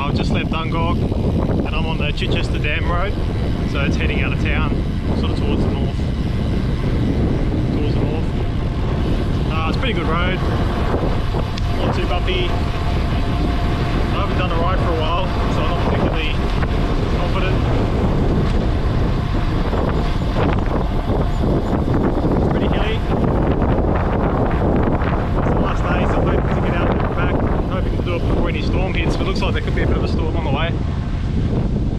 I've just left Dungog and I'm on the Chichester Dam road, so it's heading out of town, sort of towards the north. It's a pretty good road, not too bumpy. I haven't done a ride for a while, so I'm not particularly confident. It's pretty hilly. It's the last day, so I'm hoping to get out and back. I'm hoping to do it before any storm hits, but it looks like there could be a bit of a storm on the way.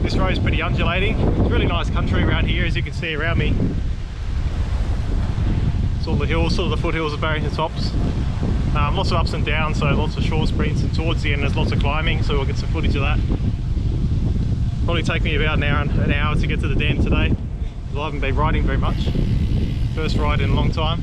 This road is pretty undulating. It's really nice country around here, as you can see around me. It's all the hills, sort of the foothills of Barrington Tops. Lots of ups and downs, so lots of short sprints, and towards the end there's lots of climbing, so we'll get some footage of that. Probably take me about an hour to get to the dam today, because I haven't been riding very much. First ride in a long time.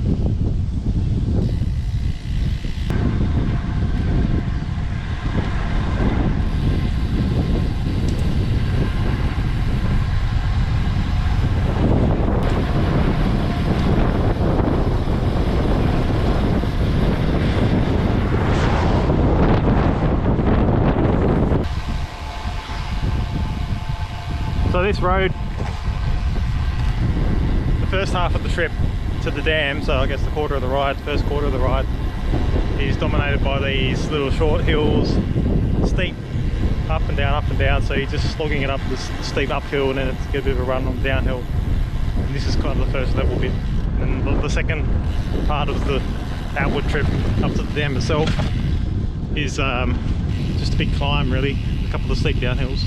So this road, the first half of the trip to the dam, so I guess the first quarter of the ride, is dominated by these little short hills, steep, up and down, so you're just slogging it up this steep uphill, and then it's a bit of a run on the downhill. And this is kind of the first level bit. And the second part of the outward trip up to the dam itself is just a big climb really, a couple of steep downhills.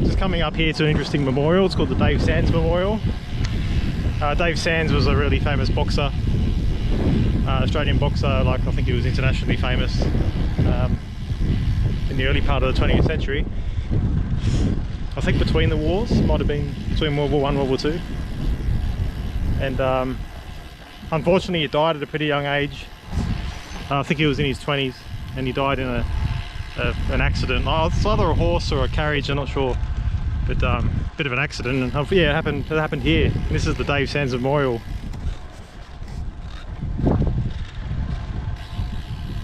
Just coming up here to an interesting memorial. It's called the Dave Sands Memorial. Dave Sands was a really famous boxer, Australian boxer. Like, I think he was internationally famous in the early part of the 20th century. I think between the wars, might have been between World War I and World War II. And unfortunately he died at a pretty young age. I think he was in his 20s, and he died in an accident. It's either a horse or a carriage, I'm not sure, but bit of an accident. And yeah, it happened here. And this is the Dave Sands Memorial.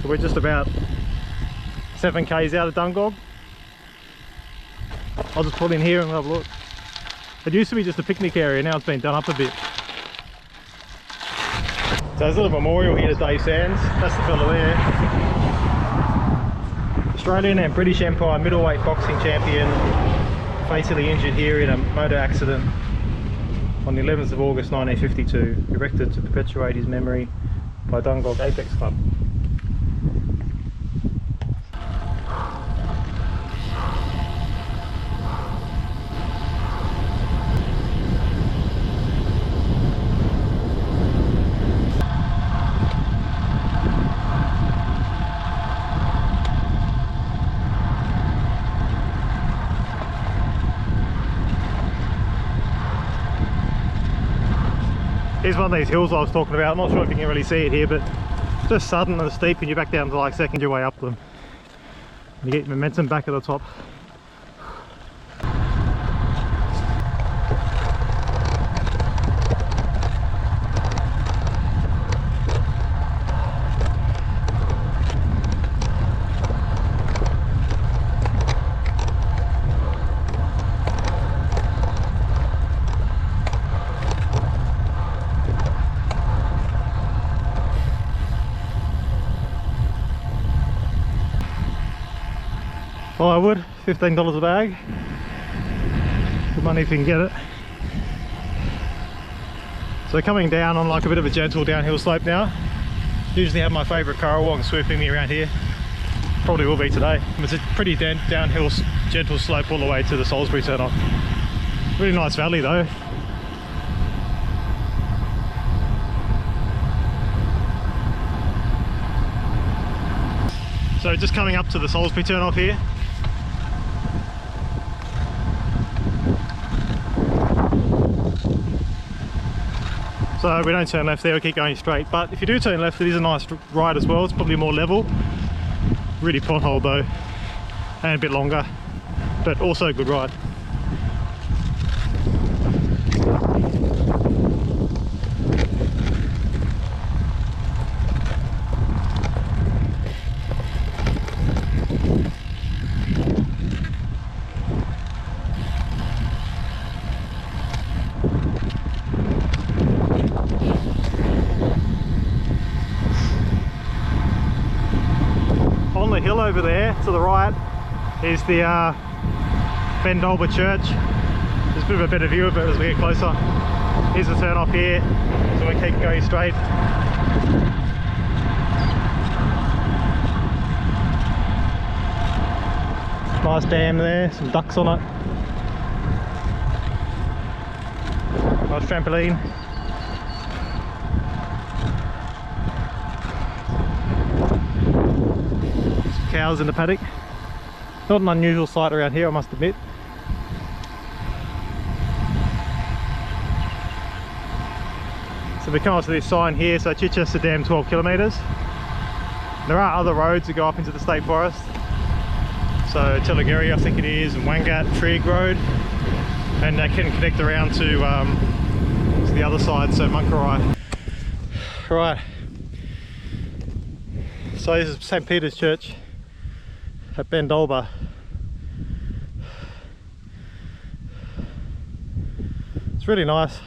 So we're just about 7 k's out of Dungog. I'll just pull in here and have a look. It used to be just a picnic area, now it's been done up a bit. So there's a little memorial here to Dave Sands. That's the fella there. Australian and British Empire middleweight boxing champion, fatally injured here in a motor accident on the 11th of August 1952, erected to perpetuate his memory by Dungog Apex Club. Here's one of these hills I was talking about. I'm not sure if you can really see it here, but just sudden and steep, and you're back down to like second your way up them. You get momentum back at the top. Firewood, $15 a bag. Good money if you can get it. So coming down on like a bit of a gentle downhill slope now. Usually have my favourite currawong swooping me around here. Probably will be today. It's a pretty downhill, gentle slope all the way to the Salisbury turn-off. Really nice valley though. So just coming up to the Salisbury turn-off here. So we don't turn left there, we keep going straight. But if you do turn left, it is a nice ride as well. It's probably more level. Really pothole though, and a bit longer, but also a good ride. the hill over there to the right is the Dungog Church. There's a bit of a better view of it as we get closer. Here's the turn off here, so we keep going straight. Nice dam there, some ducks on it. Nice trampoline. Some cows in the paddock. Not an unusual sight around here, I must admit. So we come up to this sign here, so Chichester Dam 12 kilometres. There are other roads that go up into the state forest. So Telagiri I think it is, and Wangat, Trig Road. And they can connect around to the other side, so Munkarai. Right. So this is St. Peter's Church at Dungog. It's really nice.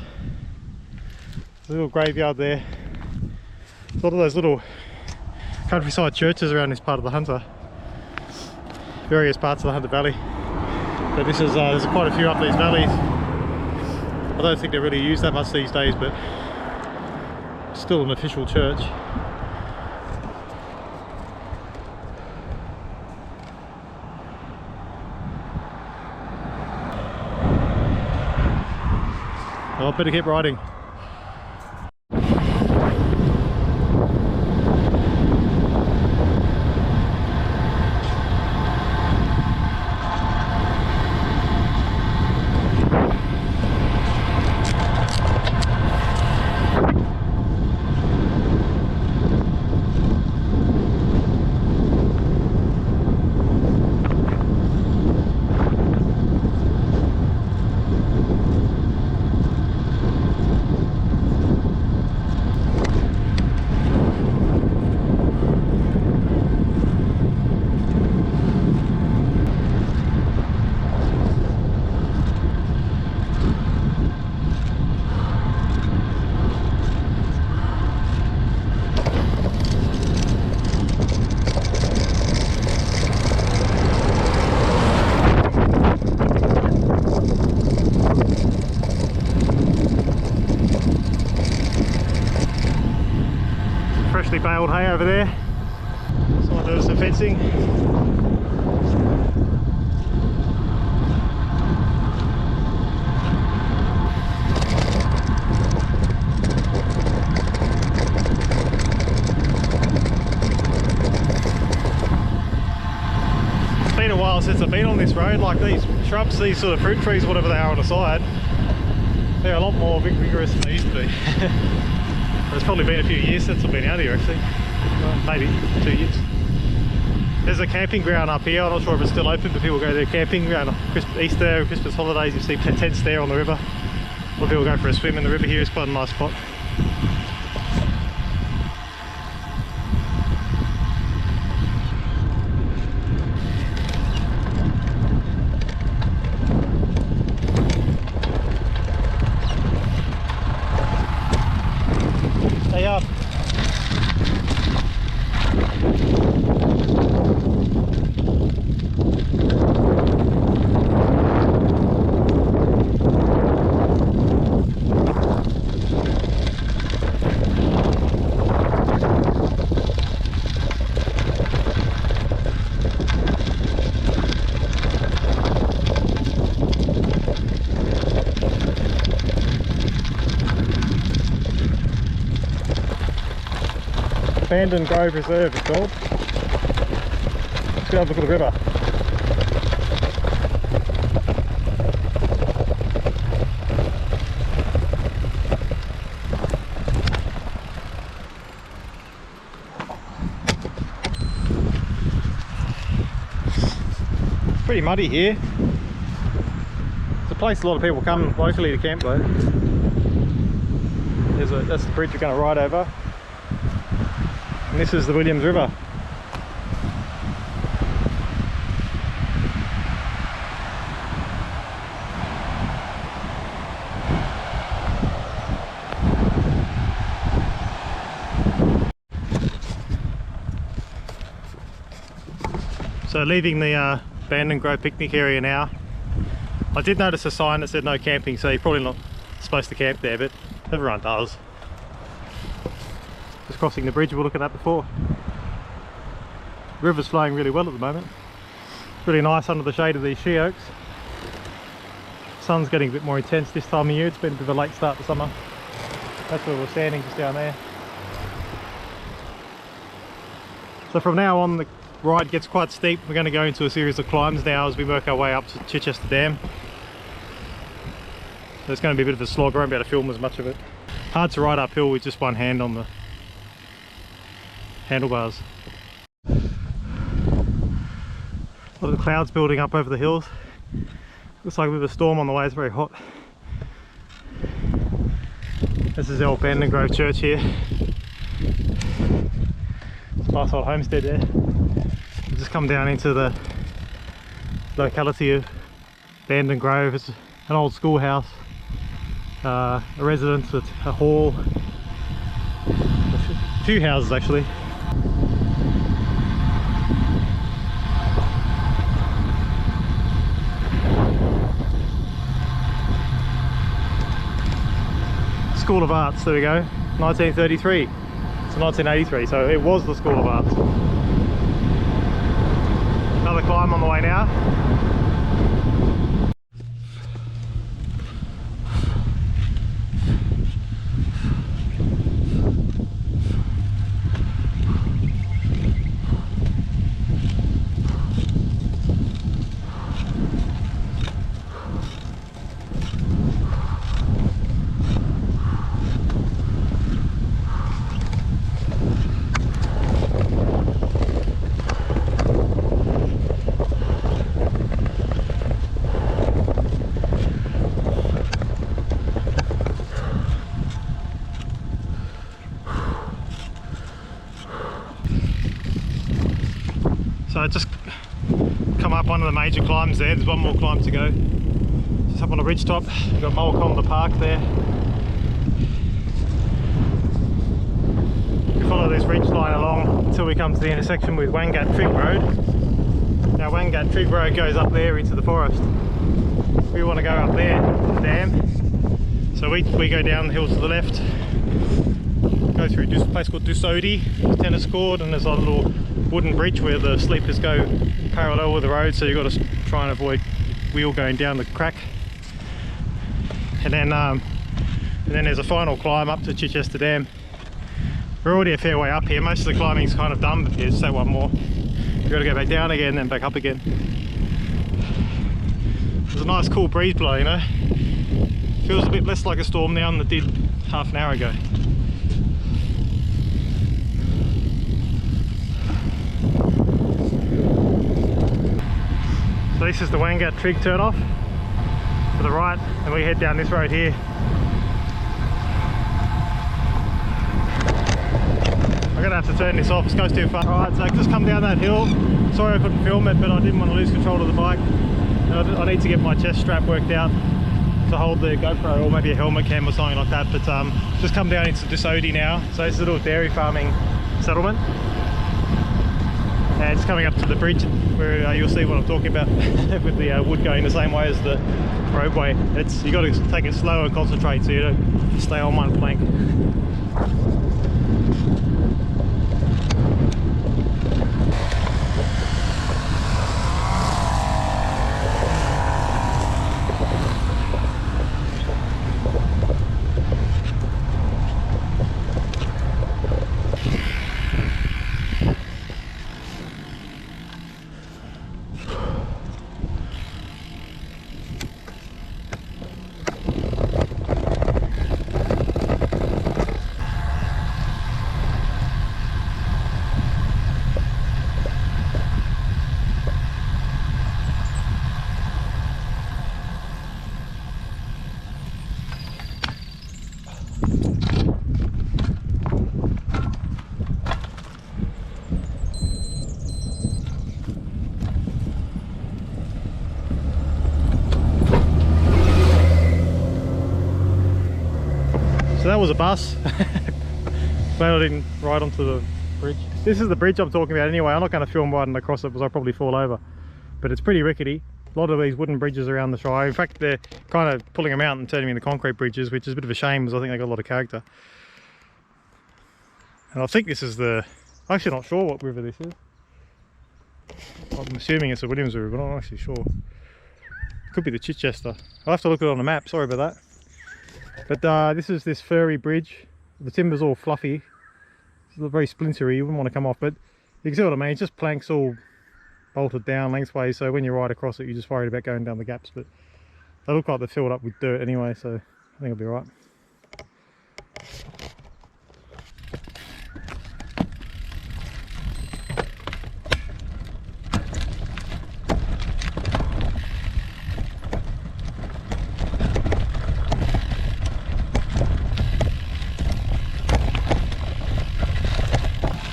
There's a little graveyard there. A lot of those little countryside churches around this part of the Hunter. Various parts of the Hunter Valley. But this is there's quite a few up these valleys. I don't think they're really used that much these days, but still an official church. I better keep riding. Freshly baled hay over there. Someone doing some fencing. It's been a while since I've been on this road. Like these shrubs, these sort of fruit trees, whatever they are on the side, they're a lot more vigorous than they used to be. It's probably been a few years since I've been out here actually, maybe 2 years. There's a camping ground up here. I'm not sure if it's still open, but people go there camping around Easter, Christmas holidays. You see tents there on the river. Or people go for a swim in the river here. It's quite a nice spot. Stay up. Abandoned Grove Reserve it's called. Let's go have a look at the river. It's pretty muddy here. It's a place a lot of people come locally to camp though. That's the bridge we're going to ride over. And this is the Williams River. So leaving the Abandoned Grove picnic area now. I did notice a sign that said no camping, so you're probably not supposed to camp there, but everyone does. Just crossing the bridge we were looking at before. The river's flowing really well at the moment. Really nice under the shade of these she oaks. Sun's getting a bit more intense this time of year. It's been a bit of a late start to summer. That's where we're standing, just down there. So from now on the ride gets quite steep. We're going to go into a series of climbs now as we work our way up to Chichester Dam. So it's going to be a bit of a slog. I won't be able to film as much of it. Hard to ride uphill with just one hand on the handlebars. A lot of clouds building up over the hills. Looks like a bit of a storm on the way. It's very hot. This is the old Abandoned Grove church here. Nice old homestead there. We've just come down into the locality of Abandoned Grove. It's an old schoolhouse, a residence with a hall, a few houses actually. School of Arts, there we go, 1933 to 1983, so it was the School of Arts. Another climb on the way now. So I just come up one of the major climbs there. There's one more climb to go. Just up on the ridge top. We've got Mulcom, the park there. We follow this ridge line along until we come to the intersection with Wangat Trig Road. Now Wangat Trig Road goes up there into the forest. We want to go up there to the dam. So we go down the hill to the left. Go through a place called Dungog, tennis court, and there's a little wooden bridge where the sleepers go parallel with the road, so you've got to try and avoid wheel going down the crack. And then there's a final climb up to Chichester Dam. We're already a fair way up here. Most of the climbing's kind of done, but there's one more. You've got to go back down again, then back up again. There's a nice cool breeze blowing, you know. Feels a bit less like a storm now than it did half an hour ago. So this is the Wangat Trig turn off to the right, and we head down this road here. I'm gonna have to turn this off, it goes too far. Alright, so I just come down that hill. Sorry I couldn't film it, but I didn't want to lose control of the bike. And I need to get my chest strap worked out to hold the GoPro, or maybe a helmet cam or something like that. But just come down into Dungog now. So it's a little dairy farming settlement. And it's coming up to the bridge where you'll see what I'm talking about with the wood going the same way as the roadway. You got to take it slow and concentrate so you don't stay on one plank. So that was a bus. Glad I didn't ride onto the bridge. This is the bridge I'm talking about anyway. I'm not going to film riding across it because I'll probably fall over. But it's pretty rickety. A lot of these wooden bridges around the Shire. In fact, they're kind of pulling them out and turning them into concrete bridges, which is a bit of a shame because I think they got a lot of character. And I think this is the... I'm actually not sure what river this is. I'm assuming it's the Williams River, but I'm not actually sure. It could be the Chichester. I'll have to look at it on the map, sorry about that. But this is this furry bridge. The timber's all fluffy. It's very splintery, you wouldn't want to come off, but you can see what I mean. It's just planks all bolted down lengthways, so when you ride across it, you're just worried about going down the gaps. But they look like they're filled up with dirt anyway, so I think it'll be alright.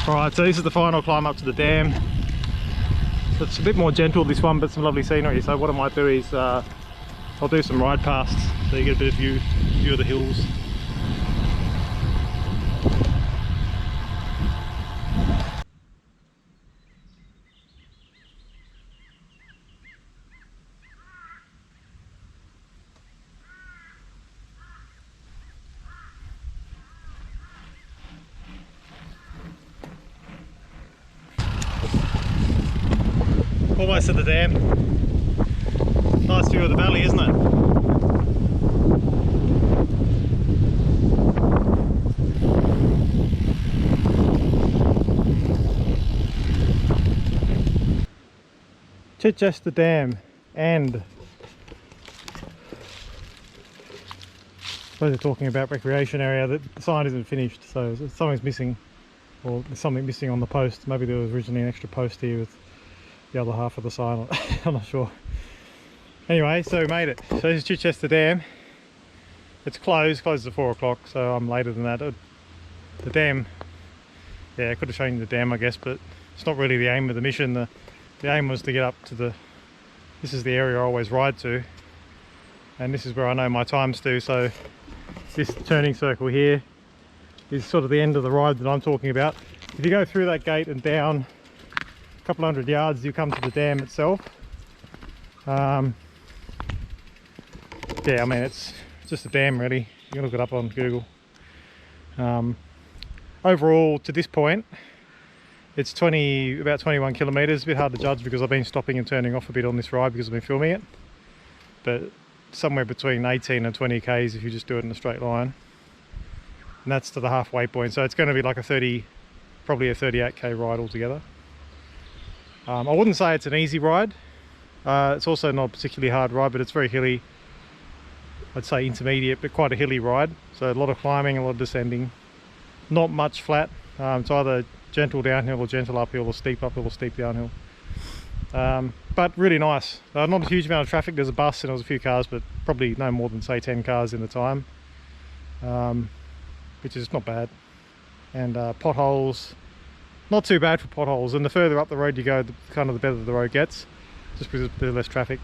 Alright, so this is the final climb up to the dam. So it's a bit more gentle this one, but some lovely scenery. So what I might do is I'll do some ride pasts so you get a bit of view of the hills. Almost at the dam. Nice view of the valley, isn't it? Chichester Dam, and I suppose they're talking about recreation area. The sign isn't finished, so something's missing, or there's something missing on the post. Maybe there was originally an extra post here with the other half of the sign. I'm not sure. Anyway, so we made it. So this is Chichester Dam. It's closes at 4 o'clock, so I'm later than that. The dam, yeah, I could have shown you the dam I guess, but it's not really the aim of the mission. The aim was to get up to this is the area I always ride to, and this is where I know my times to. So this turning circle here is sort of the end of the ride that I'm talking about. If you go through that gate and down a couple hundred yards, you come to the dam itself. Yeah, I mean it's just a dam really. You can look it up on Google. Overall to this point it's about 21 kilometres. A bit hard to judge because I've been stopping and turning off a bit on this ride because I've been filming it, but somewhere between 18 and 20 k's if you just do it in a straight line, and that's to the halfway point. So it's going to be like probably a 38k ride altogether. I wouldn't say it's an easy ride. It's also not a particularly hard ride, but it's very hilly. I'd say intermediate, but quite a hilly ride. So a lot of climbing, a lot of descending, not much flat. It's either gentle downhill or gentle uphill, or steep uphill or steep downhill. But really nice. Not a huge amount of traffic. There's a bus and there was a few cars, but probably no more than say 10 cars in the time, which is not bad. And potholes, not too bad for potholes. And the further up the road you go, the better the road gets, just because there's less traffic.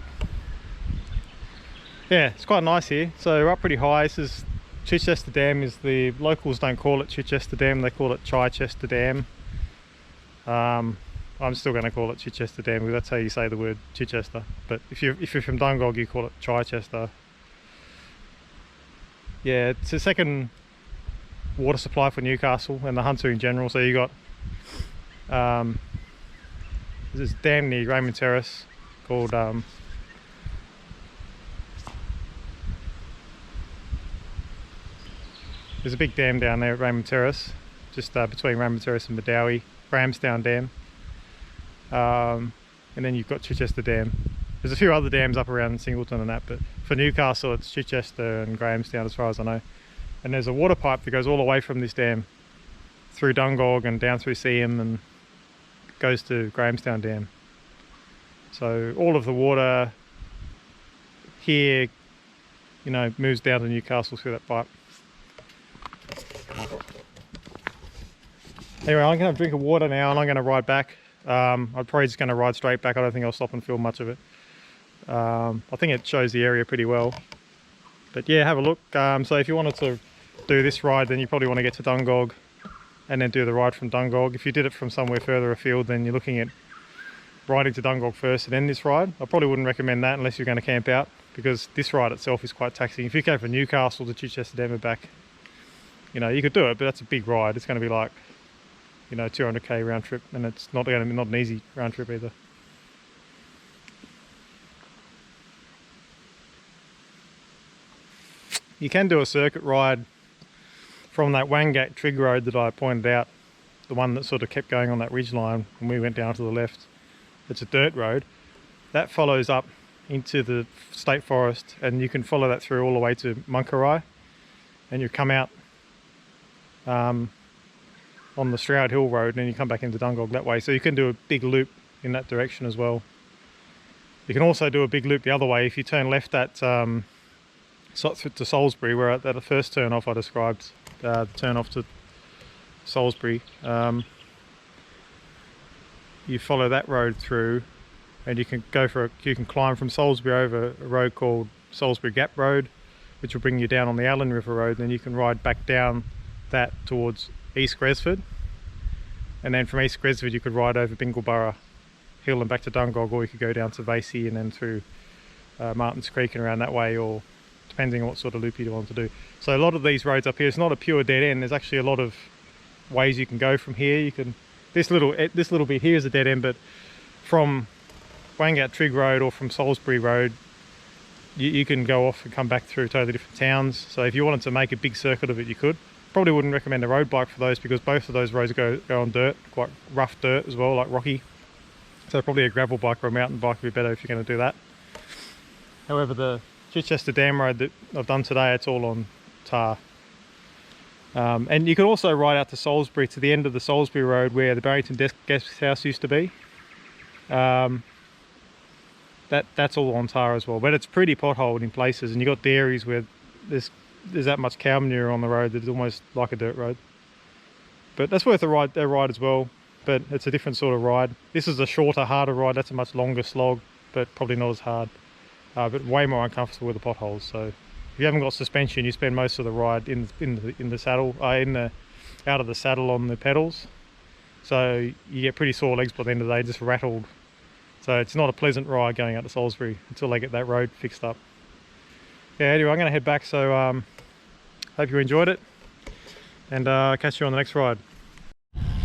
Yeah, it's quite nice here. So we're up pretty high. This is Chichester Dam. The locals don't call it Chichester Dam, they call it Chichester Dam. I'm still going to call it Chichester Dam because that's how you say the word Chichester. But if you're from Dungog, you call it Chichester. Yeah, it's the second water supply for Newcastle and the Hunter in general. So you got there's this dam near Raymond Terrace called there's a big dam down there at Raymond Terrace, just between Raymond Terrace and Medowie, Grahamstown Dam. And then you've got Chichester Dam. There's a few other dams up around Singleton and that, but for Newcastle it's Chichester and Grahamstown as far as I know. And there's a water pipe that goes all the way from this dam through Dungog and down through Seaham and goes to Grahamstown Dam. So all of the water here, you know, moves down to Newcastle through that pipe. Anyway, I'm going to have a drink of water now and I'm going to ride back. I'm probably just going to ride straight back. I don't think I'll stop and film much of it. I think it shows the area pretty well. But yeah, have a look. So if you wanted to do this ride, then you probably want to get to Dungog and then do the ride from Dungog. If you did it from somewhere further afield, then you're looking at riding to Dungog first and then this ride. I probably wouldn't recommend that unless you're going to camp out, because this ride itself is quite taxing. If you go from Newcastle to Chichester Dam and back, you know, you could do it, but that's a big ride. It's going to be like, you know, 200k round trip, and it's not going to be not an easy round trip either. You can do a circuit ride from that Wangak Trig road that I pointed out, the one that sort of kept going on that ridge line when we went down to the left. It's a dirt road. That follows up into the state forest, and you can follow that through all the way to Munkarai, and you come out on the Stroud Hill Road, and then you come back into Dungog that way. So you can do a big loop in that direction as well. You can also do a big loop the other way if you turn left at to Salisbury, where at the first turn off I described, the turn off to Salisbury. You follow that road through, and you can you can climb from Salisbury over a road called Salisbury Gap Road, which will bring you down on the Allen River Road. Then you can ride back down that towards East Gresford, and then from East Gresford you could ride over Bingleborough Hill and back to Dungog, or you could go down to Vasey and then through Martins Creek and around that way, or depending on what sort of loop you want to do. So a lot of these roads up here, it's not a pure dead end. There's actually a lot of ways you can go from here. You can this little bit here is a dead end, but from Wangak Trig Road or from Salisbury Road, you can go off and come back through totally different towns. So if you wanted to make a big circuit of it, you could. Probably wouldn't recommend a road bike for those, because both of those roads go on dirt, quite rough dirt as well, like rocky. So probably a gravel bike or a mountain bike would be better if you're going to do that. However, the Chichester Dam Road that I've done today, it's all on tar. And you can also ride out to Salisbury, to the end of the Salisbury Road where the Barrington Guest House used to be. That's all on tar as well, but it's pretty potholed in places, and you've got dairies where there's that much cow manure on the road that it's almost like a dirt road. But that's worth a ride as well, but it's a different sort of ride. This is a shorter, harder ride. That's a much longer slog, but probably not as hard, but way more uncomfortable with the potholes. So if you haven't got suspension, you spend most of the ride in the saddle, out of the saddle on the pedals. So you get pretty sore legs by the end of the day, just rattled. So it's not a pleasant ride going out to Salisbury until they get that road fixed up. Yeah, anyway, I'm going to head back, so hope you enjoyed it, and catch you on the next ride.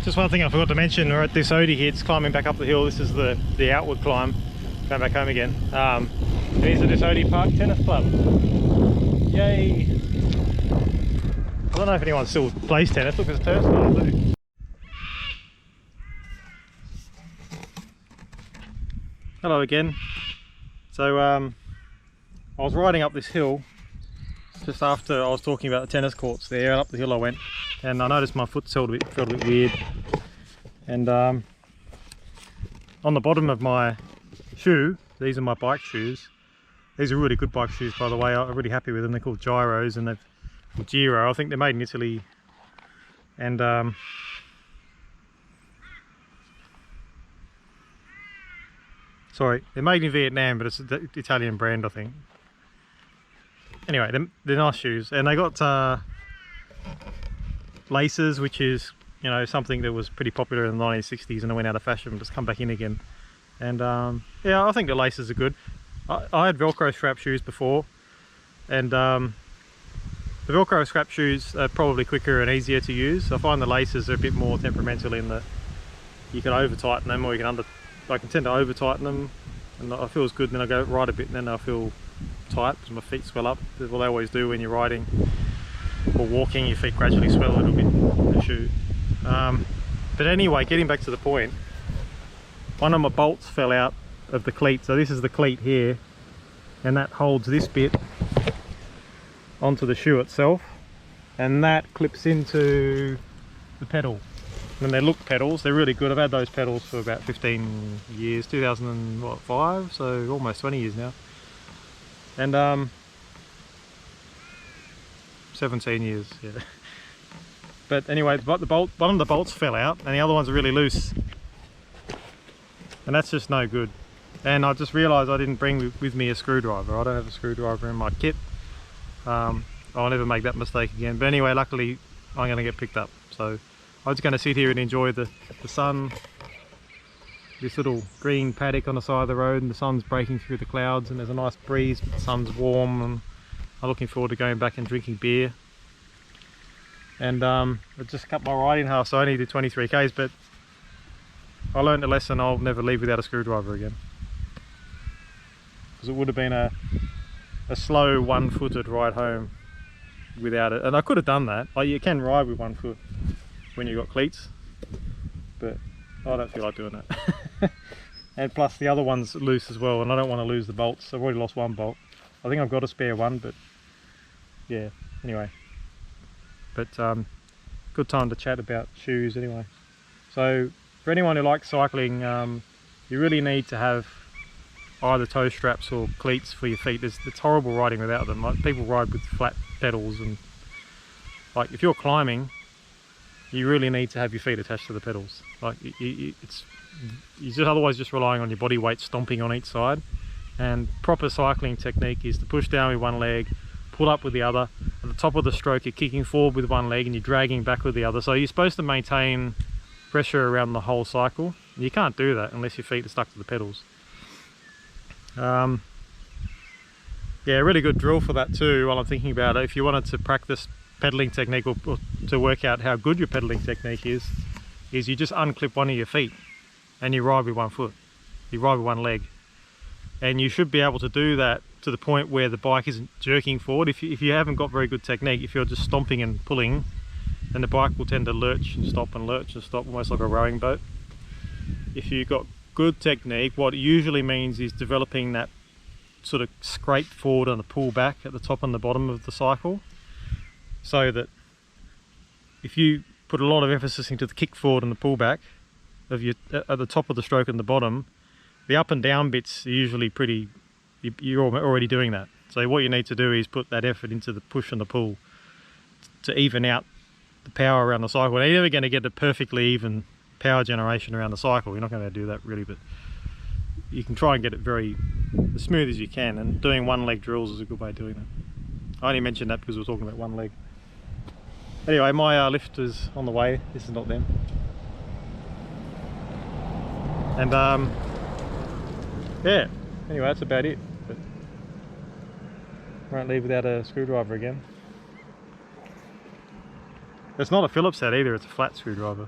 Just one thing I forgot to mention, we're at this Odie here. It's climbing back up the hill. This is the outward climb, going back home again. Here's the Odie Park Tennis Club. Yay! I don't know if anyone still plays tennis. Look, there's a turnstile too. Hello again. So I was riding up this hill just after I was talking about the tennis courts there, and up the hill I went, and I noticed my foot felt a bit weird, and on the bottom of my shoe, these are my bike shoes. These are really good bike shoes, by the way. I'm really happy with them. They're called Gyros, and they've Giro. I think they're made in Italy, and sorry, they're made in Vietnam, but it's the Italian brand, I think. Anyway, they're nice shoes, and they got laces, which is, you know, something that was pretty popular in the 1960s and it went out of fashion, but it's come back in again. And yeah, I think the laces are good. I had Velcro strap shoes before, and the Velcro strap shoes are probably quicker and easier to use. I find the laces are a bit more temperamental in that you can over tighten them, or you can I can tend to over tighten them, and I feel good, and then I go ride a bit, and then I feel tight because my feet swell up. Well, they always do when you're riding or walking. Your feet gradually swell a little bit in the shoe. But anyway, getting back to the point, one of my bolts fell out of the cleat. So this is the cleat here, and that holds this bit onto the shoe itself, and that clips into the pedal. And they look pedals, they're really good. I've had those pedals for about 15 years, 2005, so almost 20 years now. And 17 years, yeah. But anyway, one of the bolts fell out, and the other ones are really loose, and that's just no good. And I just realised I didn't bring with me a screwdriver. I don't have a screwdriver in my kit. I'll never make that mistake again. But anyway, luckily I'm going to get picked up, so I was going to sit here and enjoy the sun. This little green paddock on the side of the road, and the sun's breaking through the clouds, and there's a nice breeze, but the sun's warm, and I'm looking forward to going back and drinking beer. And I just cut my ride in half, so I only did 23 k's, but I learned a lesson. I'll never leave without a screwdriver again, because it would have been a slow one-footed ride home without it. And I could have done that. Like, you can ride with one foot when you've got cleats, but I don't feel like doing that. And plus the other one's loose as well, and I don't want to lose the bolts. I've already lost one bolt. I think I've got a spare one, but yeah, anyway. But good time to chat about shoes anyway. So for anyone who likes cycling, you really need to have either toe straps or cleats for your feet. It's horrible riding without them. Like, people ride with flat pedals, and like, if you're climbing, you really need to have your feet attached to the pedals. Like, you're just otherwise just relying on your body weight stomping on each side. And proper cycling technique is to push down with one leg, pull up with the other. At the top of the stroke, you're kicking forward with one leg and you're dragging back with the other. So you're supposed to maintain pressure around the whole cycle. You can't do that unless your feet are stuck to the pedals. Yeah, really good drill for that too, while I'm thinking about it. If you wanted to practice pedaling technique, or to work out how good your pedaling technique is you just unclip one of your feet and you ride with one foot. You ride with one leg. And you should be able to do that to the point where the bike isn't jerking forward. If you haven't got very good technique, if you're just stomping and pulling, then the bike will tend to lurch and stop, almost like a rowing boat. If you've got good technique, what it usually means is developing that sort of scrape forward and a pull back at the top and the bottom of the cycle, so that if you put a lot of emphasis into the kick forward and the pull back of your at the top of the stroke and the bottom, the up and down bits are usually pretty, you're already doing that. So what you need to do is put that effort into the push and the pull to even out the power around the cycle. Now, you're never going to get a perfectly even power generation around the cycle. You're not going to do that really, but you can try and get it very as smooth as you can, and doing one leg drills is a good way of doing that. I only mentioned that because we're talking about one leg. Anyway, my lift is on the way. This is not them. And yeah, anyway, that's about it. But won't leave without a screwdriver again. It's not a Phillips head either, it's a flat screwdriver.